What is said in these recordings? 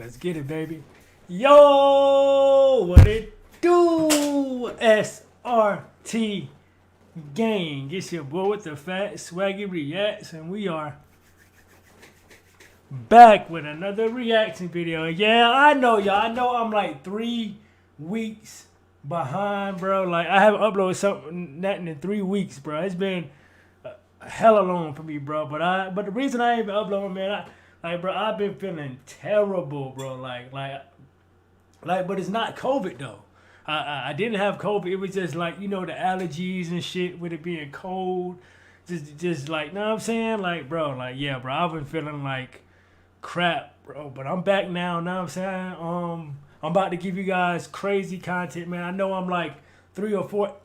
Let's get it, baby. Yo, what it do? SRT gang. It's your boy with the fat SwaggyReacts, and we are back with another reaction video. Yeah, I know, y'all. I know I'm like 3 weeks behind, bro. Like, I haven't uploaded nothing in 3 weeks, bro. It's been hella long for me, bro. But the reason I ain't been uploading, man, bro, I've been feeling terrible, bro. But it's not COVID though. I didn't have COVID. It was just like, you know, the allergies and shit with it being cold. Just like, know what I'm saying? Like, bro, like, yeah, bro, I've been feeling like crap, bro. But I'm back now, know what I'm saying? I'm about to give you guys crazy content, man. I know I'm like three or four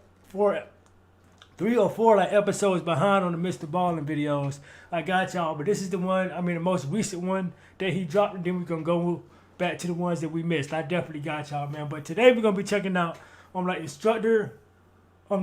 like episodes behind on the MrBallen videos. I got y'all, but this is the one, I mean the most recent one that he dropped, and then we're gonna go back to the ones that we missed. I definitely got y'all, man. But today we're gonna be checking out like Instructor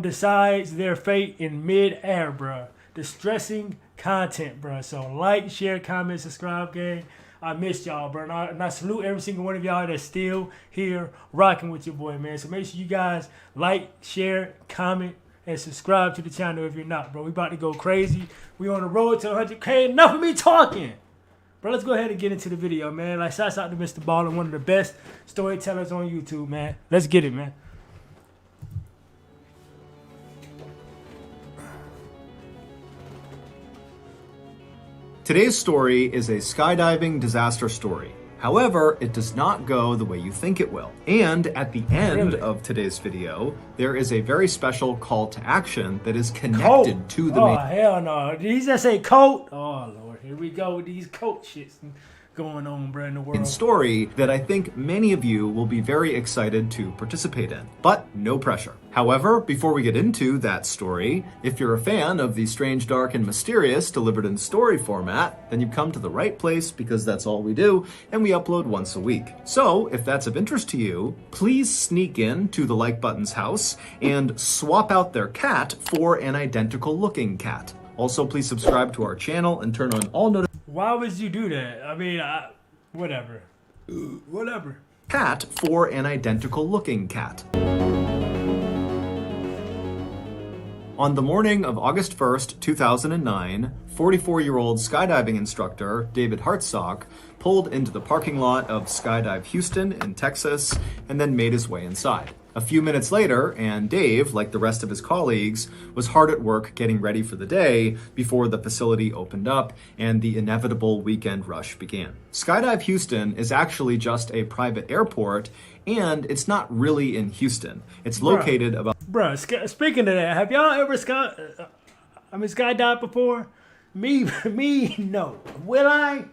decides their fate in midair, bruh. Distressing content, bruh. So like, share, comment, subscribe, gang. I missed y'all, bro. And I salute every single one of y'all that's still here rocking with your boy, man. So make sure you guys like, share, comment, and subscribe to the channel if you're not, bro. We about to go crazy. We on the road to 100K. Enough of me talking. Bro, let's go ahead and get into the video, man. Like, shouts out to MrBallen, one of the best storytellers on YouTube, man. Let's get it, man. Today's story is a skydiving disaster story. However, it does not go the way you think it will. And at the end of today's video, there is a very special call to action that is connected to the main. Oh, hell no. Did he just say coat? Oh, Lord. Here we go with these coat shits going on, bro, in the world. Story that I think many of you will be very excited to participate in, but no pressure. However, before we get into that story, if you're a fan of the strange, dark, and mysterious delivered in story format, then you've come to the right place, because that's all we do, and we upload once a week. So, if that's of interest to you, please sneak in to the like button's house and swap out their cat for an identical looking cat. Also, please subscribe to our channel and turn on all notifications. Why would you do that? I mean, whatever. Whatever. Cat for an identical looking cat. On the morning of August 1st, 2009, 44-year-old skydiving instructor David Hartsock pulled into the parking lot of Skydive Houston in Texas and then made his way inside. A few minutes later, and Dave, like the rest of his colleagues, was hard at work getting ready for the day before the facility opened up and the inevitable weekend rush began. Skydive Houston is actually just a private airport, and it's not really in Houston. It's located about... Bruh, speaking of that, have y'all ever skydived before? Me, no. Will I?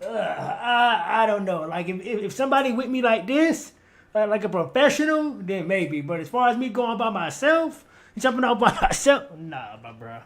I don't know. Like, if somebody with me like this, like a professional, then maybe. But as far as me going by myself, jumping out by myself, nah, bro.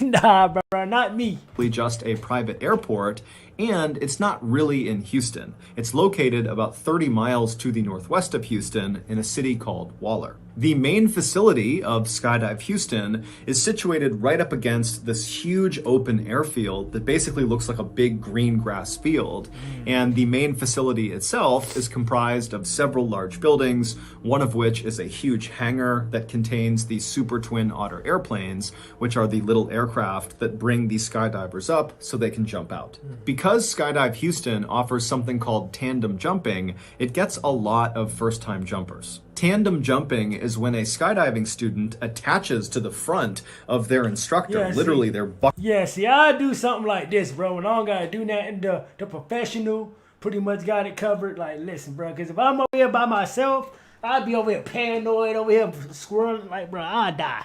Nah, bro, not me. Just a private airport, and it's not really in Houston. It's located about 30 miles to the northwest of Houston in a city called Waller. The main facility of Skydive Houston is situated right up against this huge open airfield that basically looks like a big green grass field. And the main facility itself is comprised of several large buildings, one of which is a huge hangar that contains the Super Twin Otter airplanes, which are the little aircraft that bring the skydivers up so they can jump out. Because Skydive Houston offers something called tandem jumping, it gets a lot of first-time jumpers. Tandem jumping is when a skydiving student attaches to the front of their instructor, literally their butt. Yeah, see, I do something like this, bro, and I don't gotta do nothing. The professional pretty much got it covered. Like, listen, bro, because if I'm over here by myself, I'd be over here paranoid, over here squirreling, like, bro, I'd die.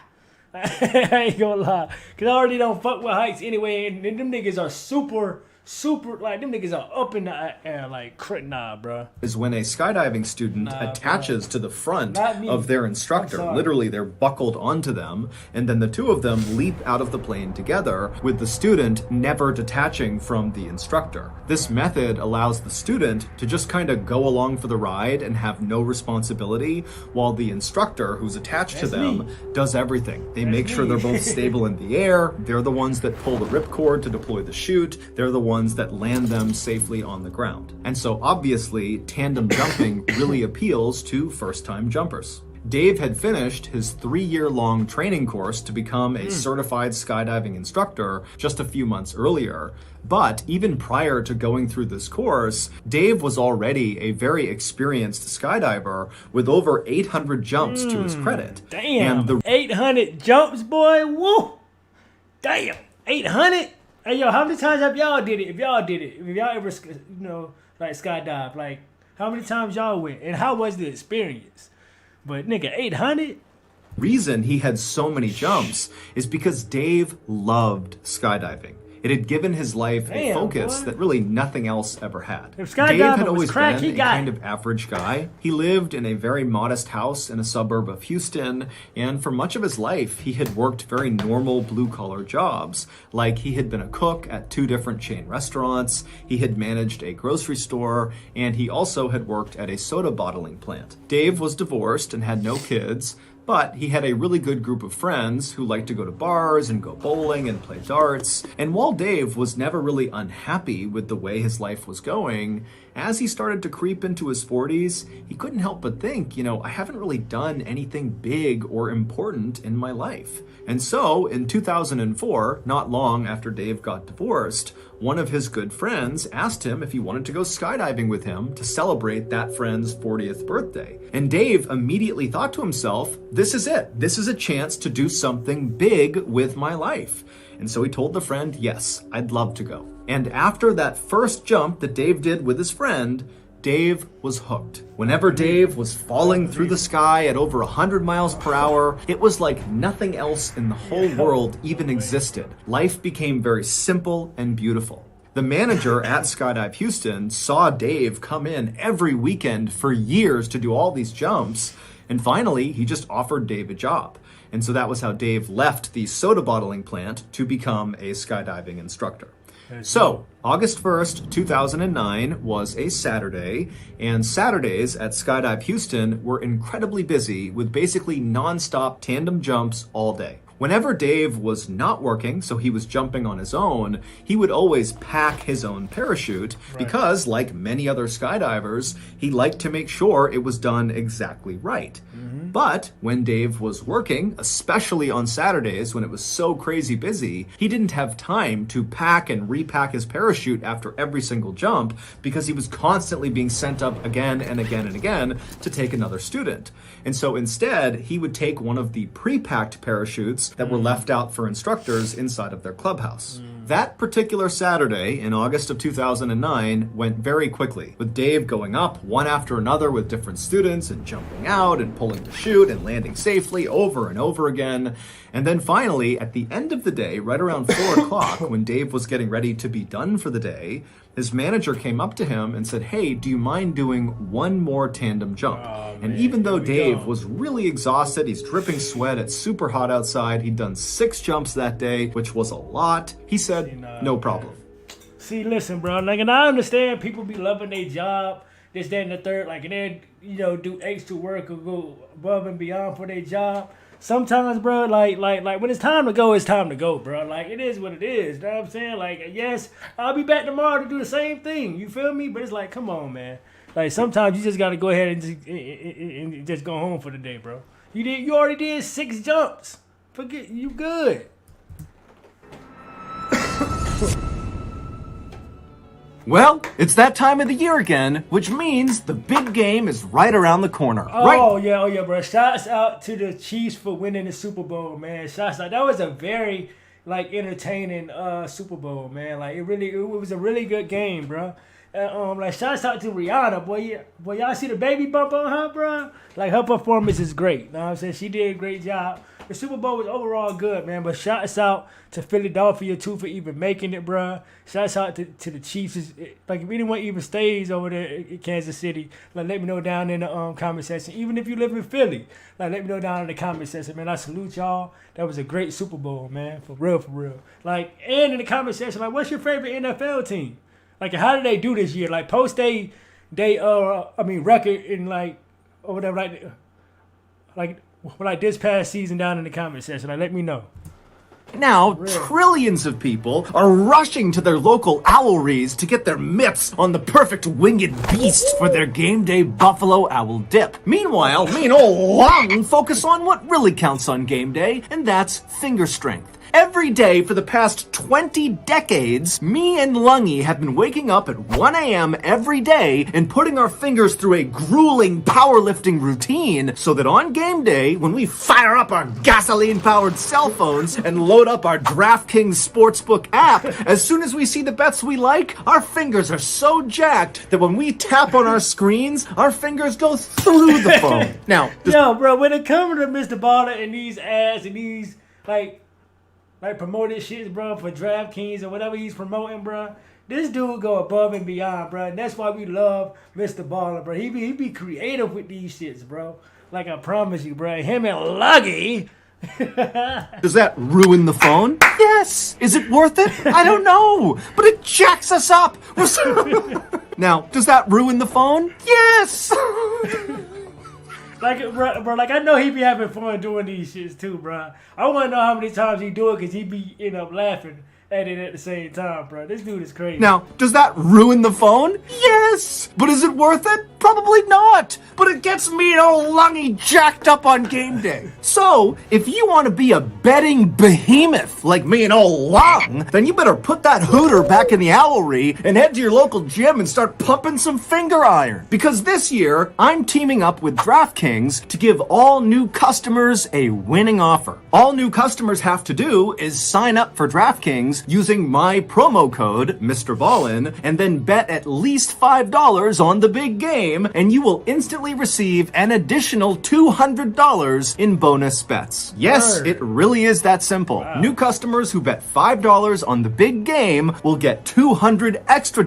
I ain't gonna lie, because I already don't fuck with heights anyway, and them niggas are super, like, them niggas are up in the air, like, nah, bro. Is when a skydiving student attaches to the front of their instructor. Literally, they're buckled onto them, and then the two of them leap out of the plane together, with the student never detaching from the instructor. This method allows the student to just kind of go along for the ride and have no responsibility, while the instructor, who's attached to them, does everything. They make sure they're both stable in the air. They're the ones that pull the ripcord to deploy the chute. They're the ones ones that land them safely on the ground. And so obviously, tandem jumping really appeals to first-time jumpers. Dave had finished his 3-year-long training course to become a certified skydiving instructor just a few months earlier. But even prior to going through this course, Dave was already a very experienced skydiver with over 800 jumps to his credit. Damn, 800 jumps, boy. Woo! Damn, 800? Hey, yo, how many times have y'all did it? If y'all ever, like skydive, like how many times y'all went? And how was the experience? But nigga, 800? Reason he had so many jumps is because Dave loved skydiving. It had given his life a focus that really nothing else ever had. If Dave had always crack, been a kind of average guy. He lived in a very modest house in a suburb of Houston, and for much of his life, he had worked very normal blue-collar jobs. Like he had been a cook at 2 different chain restaurants, he had managed a grocery store, and he also had worked at a soda bottling plant. Dave was divorced and had no kids, but he had a really good group of friends who liked to go to bars and go bowling and play darts. And while Dave was never really unhappy with the way his life was going, as he started to creep into his 40s, he couldn't help but think, I haven't really done anything big or important in my life. And so, in 2004, not long after Dave got divorced, one of his good friends asked him if he wanted to go skydiving with him to celebrate that friend's 40th birthday. And Dave immediately thought to himself, this is it. This is a chance to do something big with my life. And so he told the friend, yes, I'd love to go. And after that first jump that Dave did with his friend, Dave was hooked. Whenever Dave was falling through the sky at over 100 miles per hour, it was like nothing else in the whole world even existed. Life became very simple and beautiful. The manager at Skydive Houston saw Dave come in every weekend for years to do all these jumps, and finally, he just offered Dave a job. And so that was how Dave left the soda bottling plant to become a skydiving instructor. So, August 1st, 2009 was a Saturday, and Saturdays at Skydive Houston were incredibly busy with basically non-stop tandem jumps all day. Whenever Dave was not working, so he was jumping on his own, he would always pack his own parachute because, like many other skydivers, he liked to make sure it was done exactly right. But when Dave was working, especially on Saturdays when it was so crazy busy, he didn't have time to pack and repack his parachute after every single jump because he was constantly being sent up again and again and again to take another student. And so instead, he would take one of the pre-packed parachutes that were left out for instructors inside of their clubhouse. That particular Saturday in August of 2009 went very quickly, with Dave going up one after another with different students and jumping out and pulling the chute and landing safely over and over again. And then finally, at the end of the day, right around 4 o'clock, when Dave was getting ready to be done for the day, his manager came up to him and said, hey, do you mind doing one more tandem jump? And even though Dave was really exhausted, he's dripping sweat, it's super hot outside, he'd done 6 jumps that day, which was a lot, he said, no problem. See, listen, bro, and I understand people be loving their job, this, that, and the third, and then, do extra work or go above and beyond for their job. Sometimes, bro, like when it's time to go, it's time to go, bro. It is what it is. You know what I'm saying? Yes, I'll be back tomorrow to do the same thing. You feel me? But it's come on, man. Sometimes you just gotta go ahead and just go home for the day, bro. You already did 6 jumps. Forget you good. Well, it's that time of the year again, which means the big game is right around the corner. Oh yeah, bro. Shouts out to the Chiefs for winning the Super Bowl, man. Shouts out. That was a very entertaining Super Bowl, man. It was a really good game, bro. Shouts out to Rihanna, boy. Y'all see the baby bump on her, bro? Her performance is great. You know what I'm saying? She did a great job. The Super Bowl was overall good, man. But shouts out to Philadelphia, too, for even making it, bro. Shouts out to the Chiefs. If anyone even stays over there in Kansas City, let me know down in the comment section. Even if you live in Philly, let me know down in the comment section, man. I salute y'all. That was a great Super Bowl, man. For real, for real. And in the comment section, what's your favorite NFL team? How did they do this year? Post they record in or whatever, this past season down in the comment section. Let me know. Now, trillions of people are rushing to their local owleries to get their mitts on the perfect winged beast for their game day buffalo owl dip. Meanwhile, me and old Lung focus on what really counts on game day, and that's finger strength. Every day for the past 20 decades, me and Lungy have been waking up at 1 a.m. every day and putting our fingers through a grueling powerlifting routine so that on game day, when we fire up our gasoline-powered cell phones and load up our DraftKings Sportsbook app, as soon as we see the bets we like, our fingers are so jacked that when we tap on our screens, our fingers go through the phone. Now, yo, bro, when it comes to MrBallen and these ads and these, like promoted shit, bro, for DraftKings or whatever he's promoting, bro. This dude go above and beyond, bro. And that's why we love MrBallen, bro. He be creative with these shits, bro. Like I promise you, bro. Him and Luggy. Does that ruin the phone? Yes. Is it worth it? I don't know. But it jacks us up. Now, does that ruin the phone? Yes. Like, bro, like I know he be having fun doing these shits too, bro. I want to know how many times he do it because he be end up laughing at it at the same time, bro. This dude is crazy. Now, does that ruin the phone? Yes. But is it worth it? Probably not. But it gets me and old Lungy jacked up on game day. So, if you want to be a betting behemoth like me and old Lung, then you better put that hooter back in the owlery and head to your local gym and start pumping some finger iron. Because this year, I'm teaming up with DraftKings to give all new customers a winning offer. All new customers have to do is sign up for DraftKings using my promo code, MrBallen, and then bet at least $5 on the big game, and you will instantly receive an additional $200 in bonus bets. Yes, it really is that simple. Wow. New customers who bet $5 on the big game will get $200 extra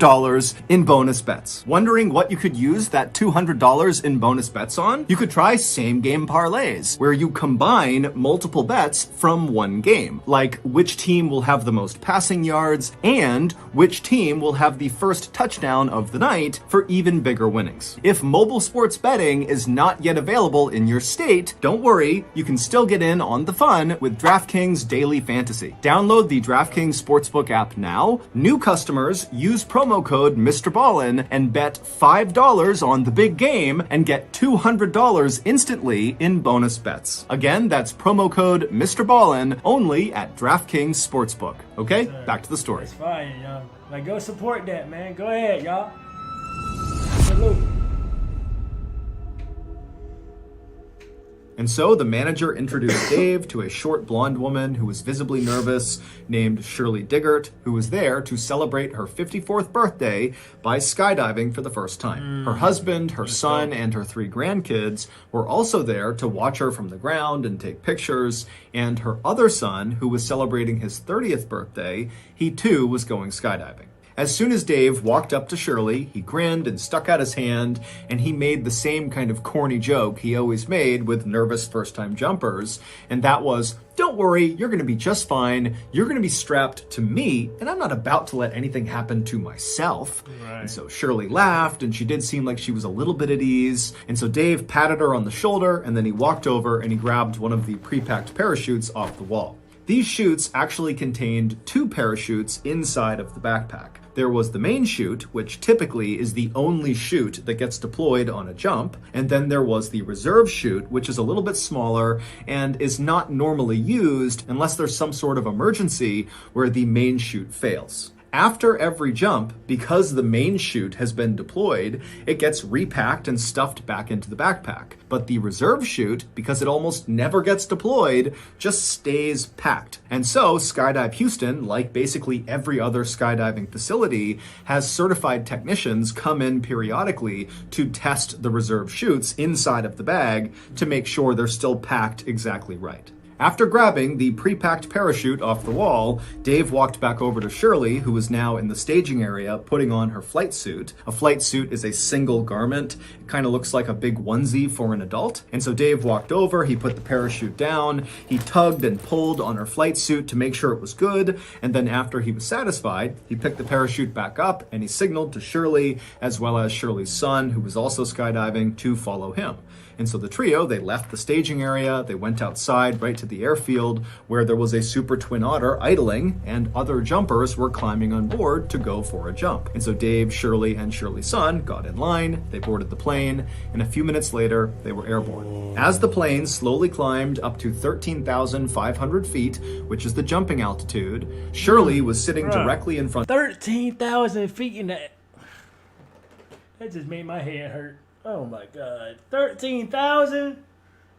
in bonus bets. Wondering what you could use that $200 in bonus bets on? You could try same game parlays, where you combine multiple bets from one game, like which team will have the most passing yards and which team will have the first touchdown of the night for even bigger winnings. If mobile sports betting is not yet available in your state, don't worry, you can still get in on the fun with DraftKings Daily Fantasy. Download the DraftKings Sportsbook app now. New customers use promo code MrBallen and bet $5 on the big game and get $200 instantly in bonus bets. Again, that's promo code MrBallen only at DraftKings Sportsbook. Okay, back to the story. It's fine, y'all. Like, go support that, man. Go ahead, y'all. Salute. And so the manager introduced Dave to a short blonde woman who was visibly nervous named Shirley Diggert, who was there to celebrate her 54th birthday by skydiving for the first time. Her husband, her son, and her 3 grandkids were also there to watch her from the ground and take pictures. And her other son, who was celebrating his 30th birthday, he too was going skydiving. As soon as Dave walked up to Shirley, he grinned and stuck out his hand, and he made the same kind of corny joke he always made with nervous first-time jumpers, and that was, "Don't worry, you're going to be just fine. You're going to be strapped to me, and I'm not about to let anything happen to myself." Right. And so Shirley laughed, and she did seem like she was a little bit at ease, and so Dave patted her on the shoulder, and then he walked over and he grabbed one of the pre-packed parachutes off the wall. These chutes actually contained 2 parachutes inside of the backpack. There was the main chute, which typically is the only chute that gets deployed on a jump, and then there was the reserve chute, which is a little bit smaller and is not normally used unless there's some sort of emergency where the main chute fails. After every jump, because the main chute has been deployed, it gets repacked and stuffed back into the backpack. But the reserve chute, because it almost never gets deployed, just stays packed. And so Skydive Houston, like basically every other skydiving facility, has certified technicians come in periodically to test the reserve chutes inside of the bag to make sure they're still packed exactly right. After grabbing the pre-packed parachute off the wall, Dave walked back over to Shirley, who was now in the staging area putting on her flight suit. A flight suit is a single garment. It kind of looks like a big onesie for an adult. And so Dave walked over, he put the parachute down, he tugged and pulled on her flight suit to make sure it was good, and then after he was satisfied, he picked the parachute back up and he signaled to Shirley, as well as Shirley's son, who was also skydiving, to follow him. And so the trio, they left the staging area, they went outside right to the airfield where there was a Super Twin Otter idling and other jumpers were climbing on board to go for a jump. And so Dave, Shirley, and Shirley's son got in line, they boarded the plane, and a few minutes later, they were airborne. As the plane slowly climbed up to 13,500 feet, which is the jumping altitude, Shirley was sitting directly in front. 13,000 feet in that. That just made my head hurt. Oh my God. 13,000?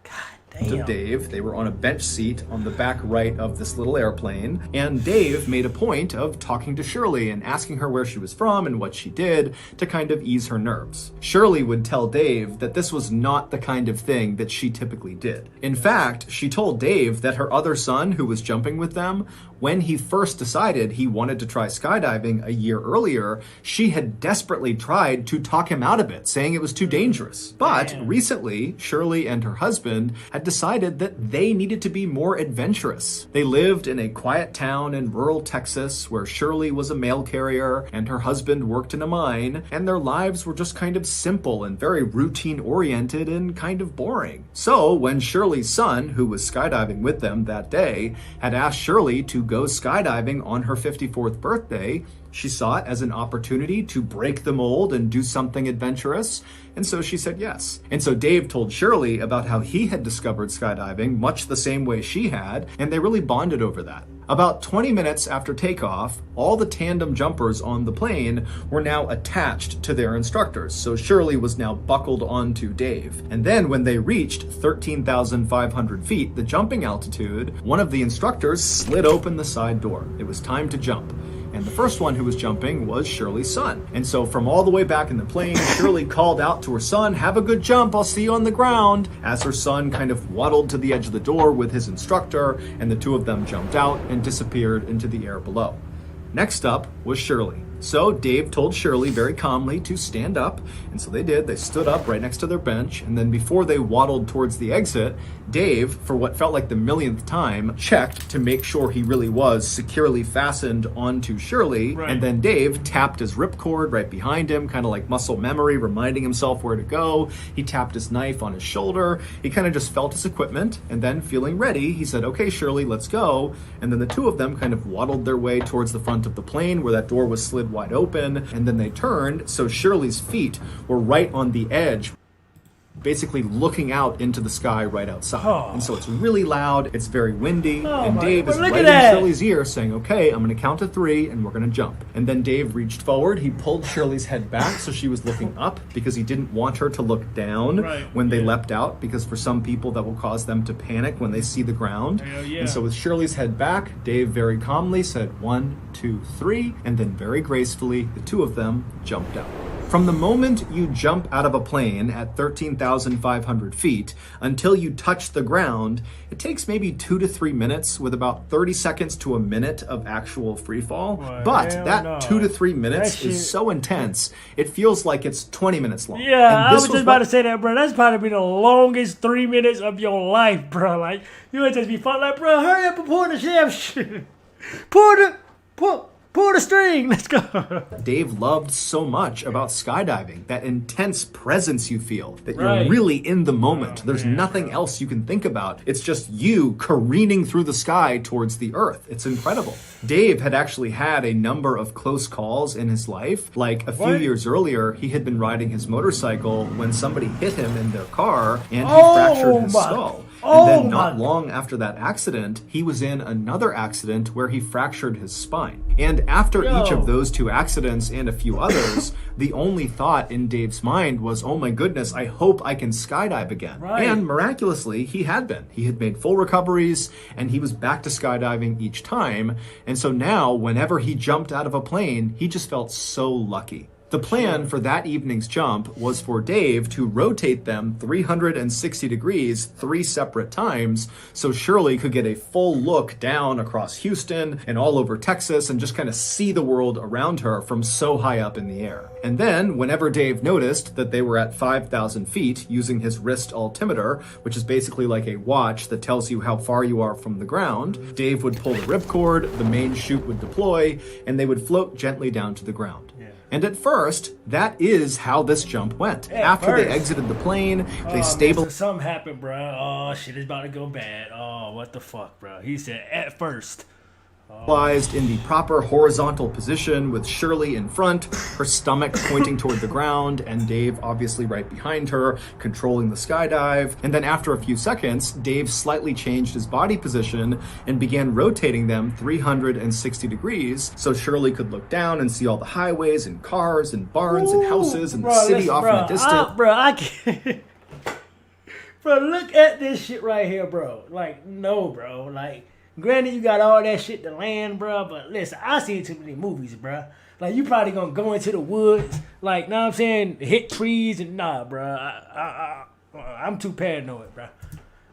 God damn. Of Dave. They were on a bench seat on the back right of this little airplane, and Dave made a point of talking to Shirley and asking her where she was from and what she did to kind of ease her nerves. Shirley would tell Dave that this was not the kind of thing that she typically did. In fact, she told Dave that her other son, who was jumping with them, when he first decided he wanted to try skydiving a year earlier, she had desperately tried to talk him out of it, saying it was too dangerous. But recently, Shirley and her husband had decided that they needed to be more adventurous. They lived in a quiet town in rural Texas where Shirley was a mail carrier and her husband worked in a mine, and their lives were just kind of simple and very routine-oriented and kind of boring. So when Shirley's son, who was skydiving with them that day, had asked Shirley to go skydiving on her 54th birthday, she saw it as an opportunity to break the mold and do something adventurous, and so she said yes. And so Dave told Shirley about how he had discovered skydiving much the same way she had, and they really bonded over that. About 20 minutes after takeoff, all the tandem jumpers on the plane were now attached to their instructors, so Shirley was now buckled onto Dave. And then when they reached 13,500 feet, the jumping altitude, one of the instructors slid open the side door. It was time to jump. And the first one who was jumping was Shirley's son. And so from all the way back in the plane, Shirley called out to her son, "Have a good jump, I'll see you on the ground," as her son kind of waddled to the edge of the door with his instructor, and the two of them jumped out and disappeared into the air below. Next up was Shirley. So Dave told Shirley very calmly to stand up, and so they did. They stood up right next to their bench, and then before they waddled towards the exit, Dave, for what felt like the millionth time, checked to make sure he really was securely fastened onto Shirley, and then Dave tapped his ripcord right behind him, kind of like muscle memory, reminding himself where to go. He tapped his knife on his shoulder. He kind of just felt his equipment, and then feeling ready, he said, "Okay, Shirley, let's go." And then the two of them kind of waddled their way towards the front of the plane where that door was slid wide open, and then they turned, so Shirley's feet were right on the edge, basically looking out into the sky right outside. And so it's really loud, it's very windy, and Dave is right in Shirley's ear saying, "Okay, I'm gonna count to 3 and we're gonna jump." And then Dave reached forward, he pulled Shirley's head back so she was looking up because he didn't want her to look down when they leapt out, because for some people that will cause them to panic when they see the ground. And so with Shirley's head back, Dave very calmly said 1, 2, 3, and then very gracefully the two of them jumped out. From the moment you jump out of a plane at 13,500 feet until you touch the ground, it takes maybe 2 to 3 minutes with about 30 seconds to a minute of actual free fall. But that 2 to 3 minutes is so intense, it feels like it's 20 minits long. Yeah, I was just about to say that, bro. That's probably the longest 3 minutes of your life, bro. Like, you would just be fun, like, bro, hurry up and pull the shaft. Pull the string, let's go. Dave loved so much about skydiving, that intense presence you feel, that you're really in the moment. There's nothing else you can think about. It's just you careening through the sky towards the earth. It's incredible. Dave had actually had a number of close calls in his life. Like a few years earlier, he had been riding his motorcycle when somebody hit him in their car and he fractured his skull. And then not long after that accident, he was in another accident where he fractured his spine. And after each of those two accidents and a few others, the only thought in Dave's mind was, "Oh my goodness, I hope I can skydive again." And miraculously, he had been. He had made full recoveries and he was back to skydiving each time. And so now, whenever he jumped out of a plane, he just felt so lucky. The plan for that evening's jump was for Dave to rotate them 360 degrees 3 separate times so Shirley could get a full look down across Houston and all over Texas and just kind of see the world around her from so high up in the air. And then whenever Dave noticed that they were at 5,000 feet using his wrist altimeter, which is basically like a watch that tells you how far you are from the ground, Dave would pull the ripcord, the main chute would deploy, and they would float gently down to the ground. And at first, that is how this jump went. After they exited the plane, they stabilized. So something happened, bro. Oh, shit is about to go bad. Oh, what the fuck, bro? He said at first. In the proper horizontal position with Shirley in front, her stomach pointing toward the ground, and Dave obviously right behind her, controlling the skydive. And then after a few seconds, Dave slightly changed his body position and began rotating them 360 degrees so Shirley could look down and see all the highways and cars and barns and houses and the city off in the distance. I can't. Bro, look at this shit right here, bro. Like, no, bro. Like, granted, you got all that shit to land, bro, but listen, I seen too many movies, bro. Like, you probably gonna go into the woods, like, know what I'm saying, hit trees, and nah, bro. I'm too paranoid, bro.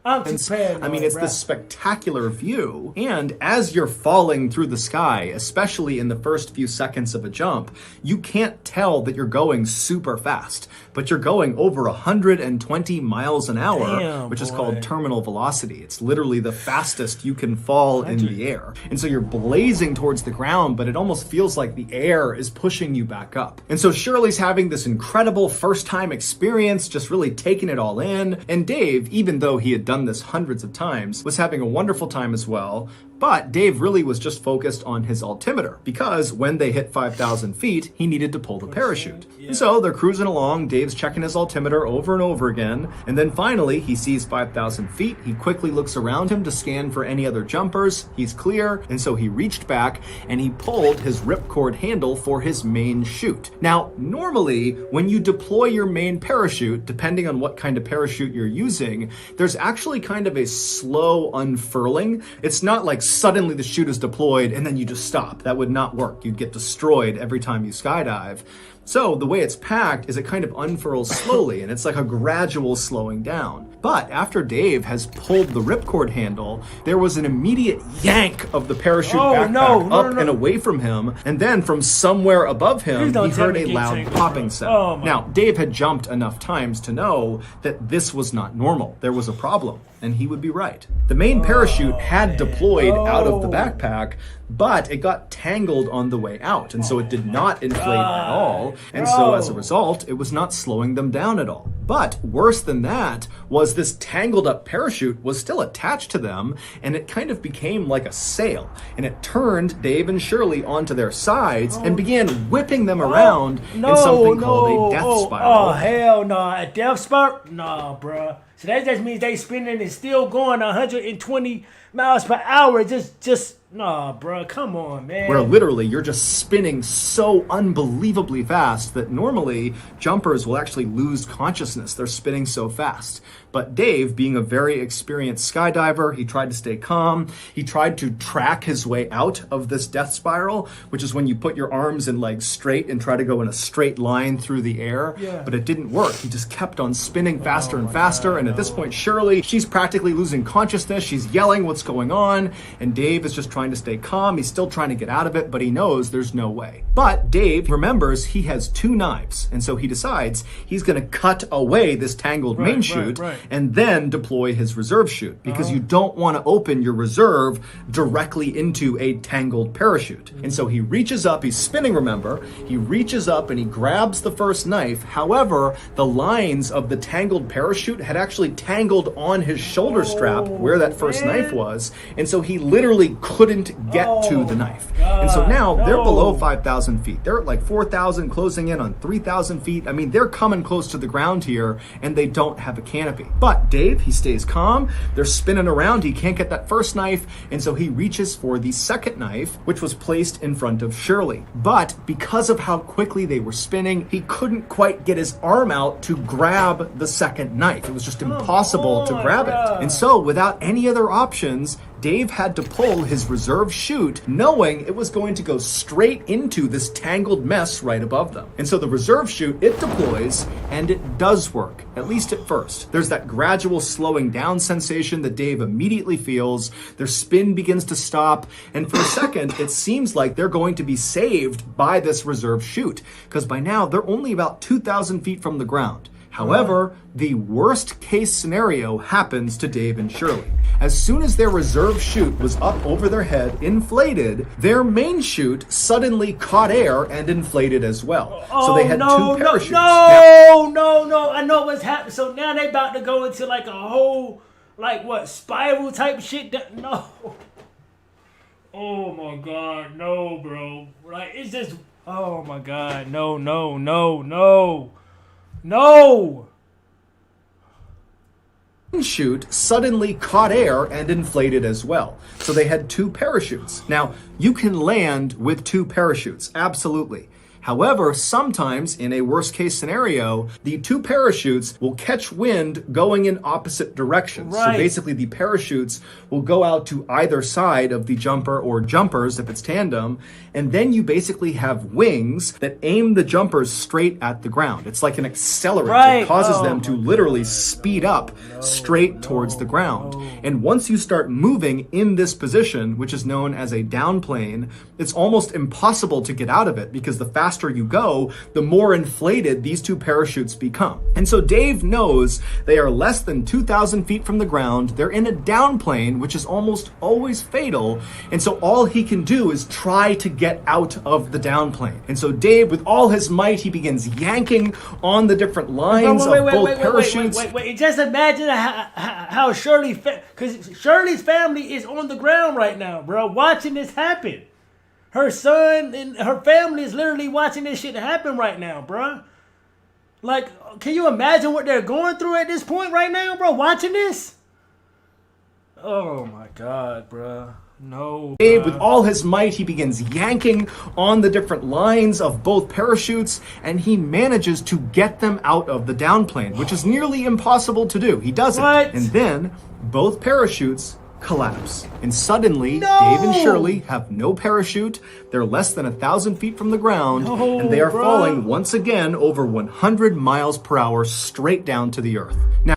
I'm too paranoid, I mean, it's this spectacular view, and as you're falling through the sky, especially in the first few seconds of a jump, you can't tell that you're going super fast, but you're going over 120 miles an hour, which is called terminal velocity. It's literally the fastest you can fall in the air. And so you're blazing towards the ground, but it almost feels like the air is pushing you back up. And so Shirley's having this incredible first-time experience, just really taking it all in, and Dave, even though he had done this hundreds of times, was having a wonderful time as well. But Dave really was just focused on his altimeter because when they hit 5,000 feet, he needed to pull the parachute. And so they're cruising along, Dave's checking his altimeter over and over again, and then finally he sees 5,000 feet. He quickly looks around him to scan for any other jumpers. He's clear, and so he reached back and he pulled his ripcord handle for his main chute. Now, normally when you deploy your main parachute, depending on what kind of parachute you're using, there's actually kind of a slow unfurling. It's not like suddenly the chute is deployed and then you just stop. That would not work. You'd get destroyed every time you skydive. So the way it's packed is it kind of unfurls slowly, and it's like a gradual slowing down. But after Dave has pulled the ripcord handle, there was an immediate yank of the parachute backpack up and away from him, and then from somewhere above him, he heard a loud popping sound. Now, Dave had jumped enough times to know that this was not normal. There was a problem, and he would be right. The main parachute had deployed out of the backpack, but it got tangled on the way out, and so it did not inflate at all, and so as a result, it was not slowing them down at all. But worse than that was this tangled up parachute was still attached to them, and it kind of became like a sail, and it turned Dave and Shirley onto their sides and began whipping them around in something called a death spiral. Oh, hell no. A death spiral? Nah, bruh. So that just means they spinning and still going 120 miles per hour. Just nah, bro. Come on, man. Where literally you're just spinning so unbelievably fast that normally jumpers will actually lose consciousness. They're spinning so fast. But Dave, being a very experienced skydiver, he tried to stay calm. He tried to track his way out of this death spiral, which is when you put your arms and legs straight and try to go in a straight line through the air. But it didn't work. He just kept on spinning faster and faster. And at this point, Shirley, she's practically losing consciousness. She's yelling what's going on. And Dave is just trying to stay calm. He's still trying to get out of it, but he knows there's no way. But Dave remembers he has 2 knives. And so he decides he's going to cut away this tangled main chute and then deploy his reserve chute, because you don't want to open your reserve directly into a tangled parachute. And so he reaches up, he's spinning, remember, he reaches up and he grabs the first knife. However, the lines of the tangled parachute had actually tangled on his shoulder strap where that first knife was, and so he literally couldn't get to the knife. And so now they're below 5,000 feet. They're at like 4,000, closing in on 3,000 feet. I mean, they're coming close to the ground here, and they don't have a canopy. But Dave, he stays calm. They're spinning around. He can't get that first knife, and so he reaches for the second knife, which was placed in front of Shirley. But because of how quickly they were spinning, he couldn't quite get his arm out to grab the second knife. It was just impossible to grab it. And so without any other options, Dave had to pull his reserve chute, knowing it was going to go straight into this tangled mess right above them. And so the reserve chute, it deploys, and it does work, at least at first. There's that gradual slowing down sensation that Dave immediately feels. Their spin begins to stop, and for a second, it seems like they're going to be saved by this reserve chute, because by now, they're only about 2,000 feet from the ground. However, the worst case scenario happens to Dave and Shirley. As soon as their reserve chute was up over their head, inflated, their main chute suddenly caught air and inflated as well. So they had two parachutes. No, I know what's happening. So now they about to go into like a whole, like what, spiral type shit? No. Oh my God, no, bro. Like, it's just, oh my God, no. Chute suddenly caught air and inflated as well. So they had two parachutes. Now, you can land with two parachutes, absolutely. However, sometimes in a worst case scenario, the two parachutes will catch wind going in opposite directions. Right. So basically the parachutes will go out to either side of the jumper or jumpers if it's tandem. And then you basically have wings that aim the jumpers straight at the ground. It's like an accelerant. Right. It causes them to literally speed up straight towards the ground. And once you start moving in this position, which is known as a downplane, it's almost impossible to get out of it because the faster you go, the more inflated these two parachutes become. And so Dave knows they are less than 2,000 feet from the ground. They're in a downplane, which is almost always fatal. And so all he can do is try to get out of the downplane. And so Dave, with all his might, he begins yanking on the different lines of both parachutes. Wait. Just imagine how Shirley, because Shirley's family is on the ground right now, bro, watching this happen. Her son and her family is literally watching this shit happen right now, bro. Like, can you imagine what they're going through at this point right now, bro? Watching this? Oh my God, bro. No. Dave, with all his might, he begins yanking on the different lines of both parachutes, and he manages to get them out of the downplane, which is nearly impossible to do. He does it. And then both parachutes collapse. And suddenly, Dave and Shirley have no parachute. They're less than 1,000 feet from the ground, and they are falling once again over 100 miles per hour straight down to the earth. Now,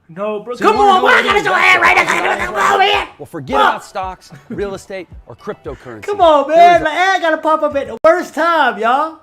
no, bro. Come on, why gotta do it right now? Well, forget about stocks, real estate, or cryptocurrency. Come on, man. The ad gotta pop up at the worst time, y'all.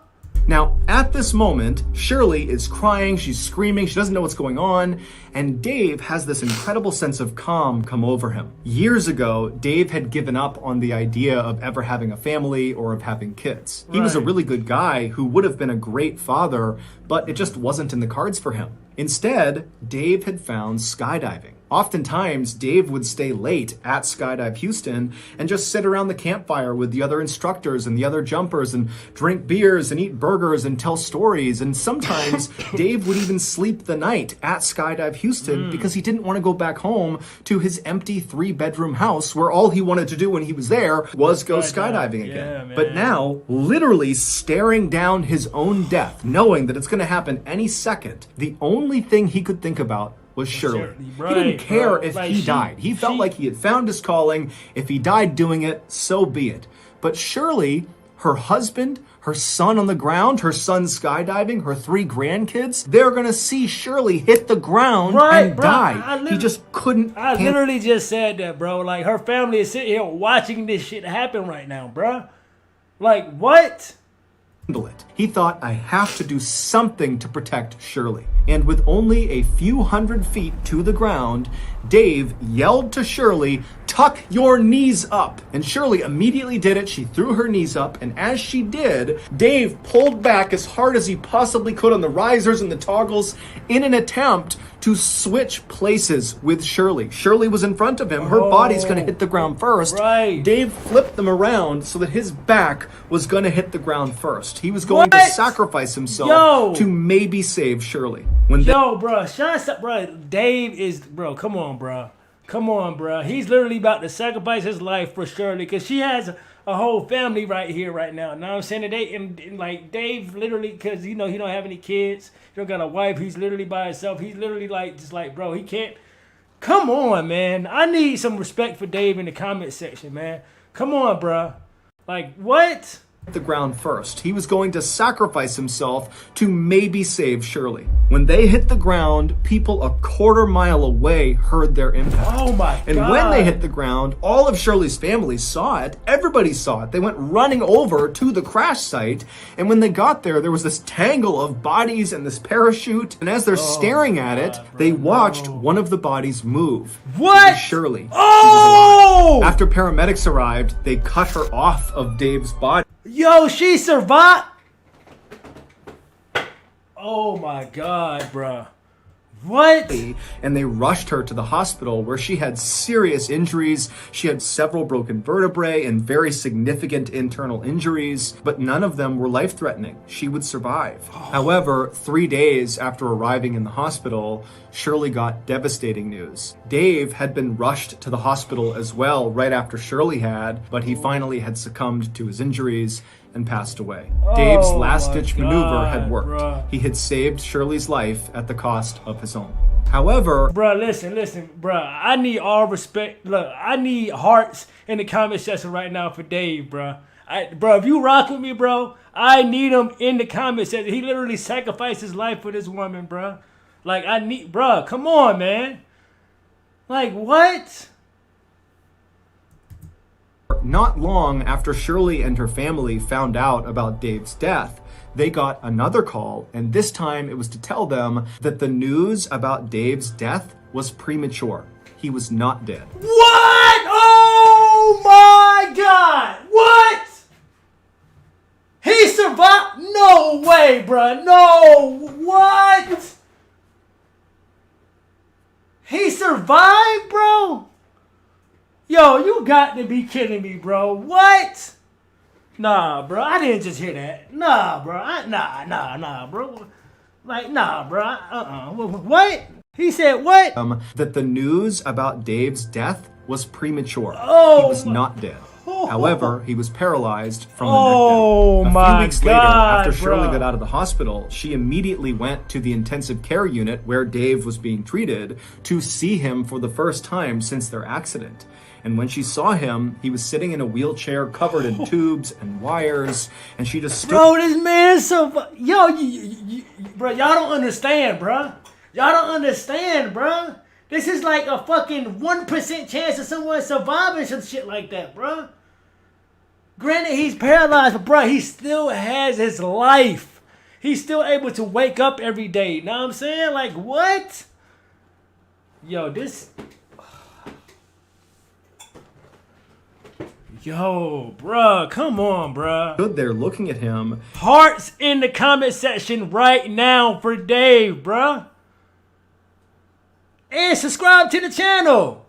Now, at this moment, Shirley is crying, she's screaming, she doesn't know what's going on, and Dave has this incredible sense of calm come over him. Years ago, Dave had given up on the idea of ever having a family or of having kids. He was a really good guy who would have been a great father, but it just wasn't in the cards for him. Instead, Dave had found skydiving. Oftentimes, Dave would stay late at Skydive Houston and just sit around the campfire with the other instructors and the other jumpers and drink beers and eat burgers and tell stories. And sometimes Dave would even sleep the night at Skydive Houston because he didn't want to go back home to his empty 3-bedroom house where all he wanted to do when he was there was go skydiving again. But now, literally staring down his own death, knowing that it's going to happen any second, the only thing he could think about was Shirley. He didn't care if he died. He felt like he had found his calling. If he died doing it, so be it. But Shirley, her husband, her son on the ground, her son skydiving, her 3 grandkids, they're going to see Shirley hit the ground and die. He just couldn't. I literally just said that, bro. Like, her family is sitting here watching this shit happen right now, bro. Like, what? It. He thought, I have to do something to protect Shirley. And with only a few hundred feet to the ground, Dave yelled to Shirley, tuck your knees up. And Shirley immediately did it. She threw her knees up. And as she did, Dave pulled back as hard as he possibly could on the risers and the toggles in an attempt to switch places with Shirley. Shirley was in front of him. Her body's going to hit the ground first. Dave flipped them around so that his back was going to hit the ground first. He was going to sacrifice himself to maybe save Shirley. Bro, shots up, bro. Dave is, bro, come on, bro. Come on, bro. He's literally about to sacrifice his life for Shirley because she has a whole family right here, right now. Know what I'm saying? And like, Dave literally, because, you know, he don't have any kids. He don't got a wife. He's literally by himself. He's literally like, just like, bro, he can't. Come on, man. I need some respect for Dave in the comment section, man. Come on, bro. Like, what? the ground first. He was going to sacrifice himself to maybe save Shirley. When they hit the ground, people a quarter mile away heard their impact. Oh my And God. when they hit the ground, all of Shirley's family saw it. Everybody saw it. They went running over to the crash site. And when they got there, there was this tangle of bodies and this parachute. And as they're staring at it, they watched one of the bodies move. What? It was Shirley. Oh! After paramedics arrived, they cut her off of Dave's body. Yo, she survived. Oh my God, bruh. What? And they rushed her to the hospital where she had serious injuries. She had several broken vertebrae and very significant internal injuries, but none of them were life-threatening. She would survive. However, 3 days after arriving in the hospital, Shirley got devastating news. Dave had been rushed to the hospital as well right after Shirley had, but he finally had succumbed to his injuries and passed away. Dave's last-ditch maneuver had worked. Bruh. He had saved Shirley's life at the cost of his own. However, Bruh, listen, bruh. I need all respect. Look, I need hearts in the comment section right now for Dave, bruh. Bro, if you rock with me, bro, I need him in the comment section. He literally sacrificed his life for this woman, bruh. Like, bruh, come on, man. Like, what? not long after Shirley and her family found out about Dave's death, they got another call, and this time it was to tell them that the news about Dave's death was premature. He was not dead. What? Oh my God! What? He survived? No way, bruh. No. What? He survived, bro? Yo, you got to be kidding me, bro. What? Nah, bro. I didn't just hear that. Nah, bro. Nah, bro. Like, nah, bro. What? He said what? That the news about Dave's death was premature. Oh, he was not dead. However, he was paralyzed from the Oh, neck down. my A few weeks later, God, after Shirley bro. got out of the hospital, she immediately went to the intensive care unit where Dave was being treated to see him for the first time since their accident. And when she saw him, he was sitting in a wheelchair covered in tubes and wires, and she just stood. Bro, this man is so... Yo, bro, y'all don't understand, bro. Y'all don't understand, bro. This is like a fucking 1% chance of someone surviving some shit like that, bro. Granted, he's paralyzed, but bro, he still has his life. He's still able to wake up every day. Know what I'm saying? Like, what? Yo, this... Yo, bruh, come on, bruh. Stood there looking at him. Hearts in the comment section right now for Dave, bruh. And subscribe to the channel.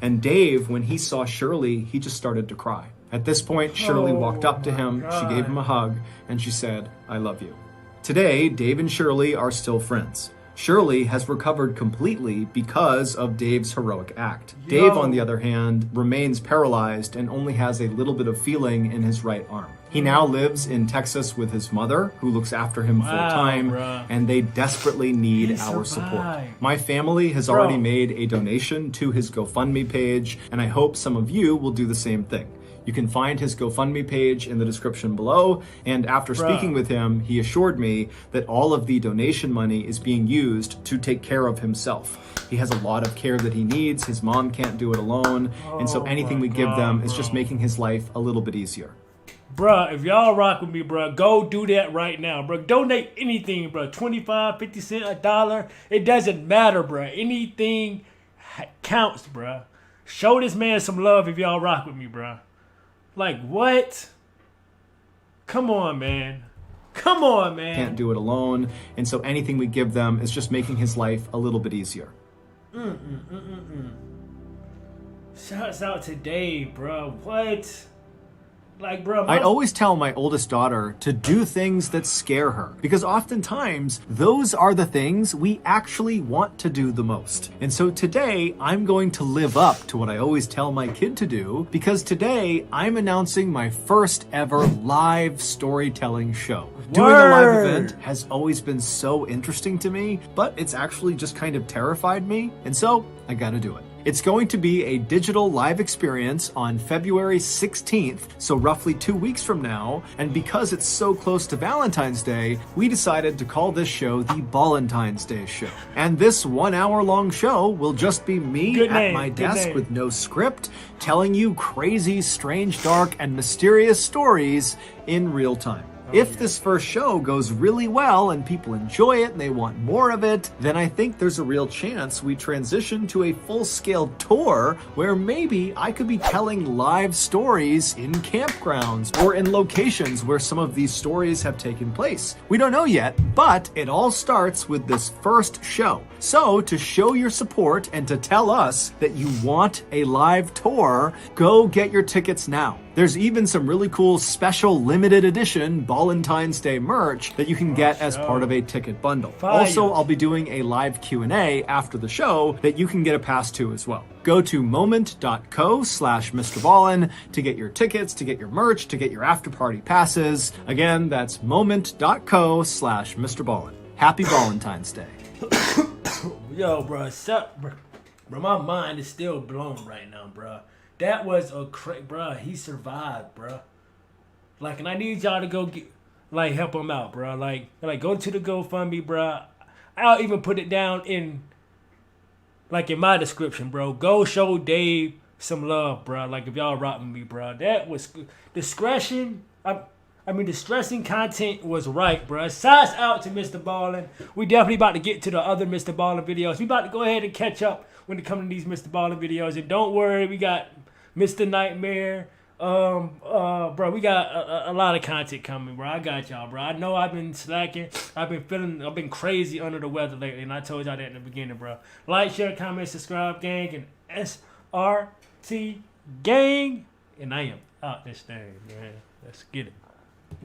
And Dave, when he saw Shirley, he just started to cry. At this point, Shirley walked up to him, she gave him a hug, and she said, "I love you." Today, Dave and Shirley are still friends. Shirley has recovered completely because of Dave's heroic act. Dave, on the other hand, remains paralyzed and only has a little bit of feeling in his right arm. He now lives in Texas with his mother, who looks after him full time, bruh. and they desperately need He our survived. support. My family has already made a donation to his GoFundMe page, and I hope some of you will do the same thing. You can find his GoFundMe page in the description below, and after speaking with him, he assured me that all of the donation money is being used to take care of himself. He has a lot of care that he needs, his mom can't do it alone, and so anything we give them is just making his life a little bit easier. Bruh, if y'all rock with me, bruh, go do that right now, bruh. Donate anything, bruh. 25, 50 cents, $1. It doesn't matter, bruh. Anything counts, bruh. Show this man some love if y'all rock with me, bruh. Like, what? Come on, man. Come on, man. Can't do it alone, and so anything we give them is just making his life a little bit easier. Shouts out to Dave, bro. What? Like, bro, I always tell my oldest daughter to do things that scare her, because oftentimes those are the things we actually want to do the most. And so today I'm going to live up to what I always tell my kid to do, because today I'm announcing my first ever live storytelling show. Doing a live event has always been so interesting to me, but it's actually just kind of terrified me, and so I gotta do it. It's going to be a digital live experience on February 16th, so roughly 2 weeks from now. And because it's so close to Valentine's Day, we decided to call this show the Ballentine's Day Show. And this 1 hour long show will just be me at my desk with no script, telling you crazy, strange, dark, and mysterious stories in real time. If this first show goes really well and people enjoy it and they want more of it, then I think there's a real chance we transition to a full-scale tour where maybe I could be telling live stories in campgrounds or in locations where some of these stories have taken place. We don't know yet, but it all starts with this first show. So to show your support and to tell us that you want a live tour, go get your tickets now. There's even some really cool special limited edition Ballentine's Day merch that you can get as part of a ticket bundle. Also, I'll be doing a live Q&A after the show that you can get a pass to as well. Go to moment.co/MrBallen to get your tickets, to get your merch, to get your after party passes. Again, that's moment.co/MrBallen. Happy Valentine's Day. Yo, bro, bro, my mind is still blown right now, bro. That was a bro. He survived, bro. Like, and I need y'all to go get, like, help him out, bro. Like go to the GoFundMe, bro. I'll even put it down in, like, in my description, bro. Go show Dave some love, bro. Like, if y'all rock with me, bro. That was discretion. I mean, the stressing content was right, bro. Shouts out to MrBallen. We definitely about to get to the other MrBallen videos. We about to go ahead and catch up when it comes to these MrBallen videos. And don't worry, we got Mr. Nightmare. Bro, we got a lot of content coming, bro. I got y'all, bro. I know I've been slacking. I've been crazy under the weather lately, and I told y'all that in the beginning, bro. Like, share, comment, subscribe, gang, and SRT gang. And I am out this thing, man. Let's get it.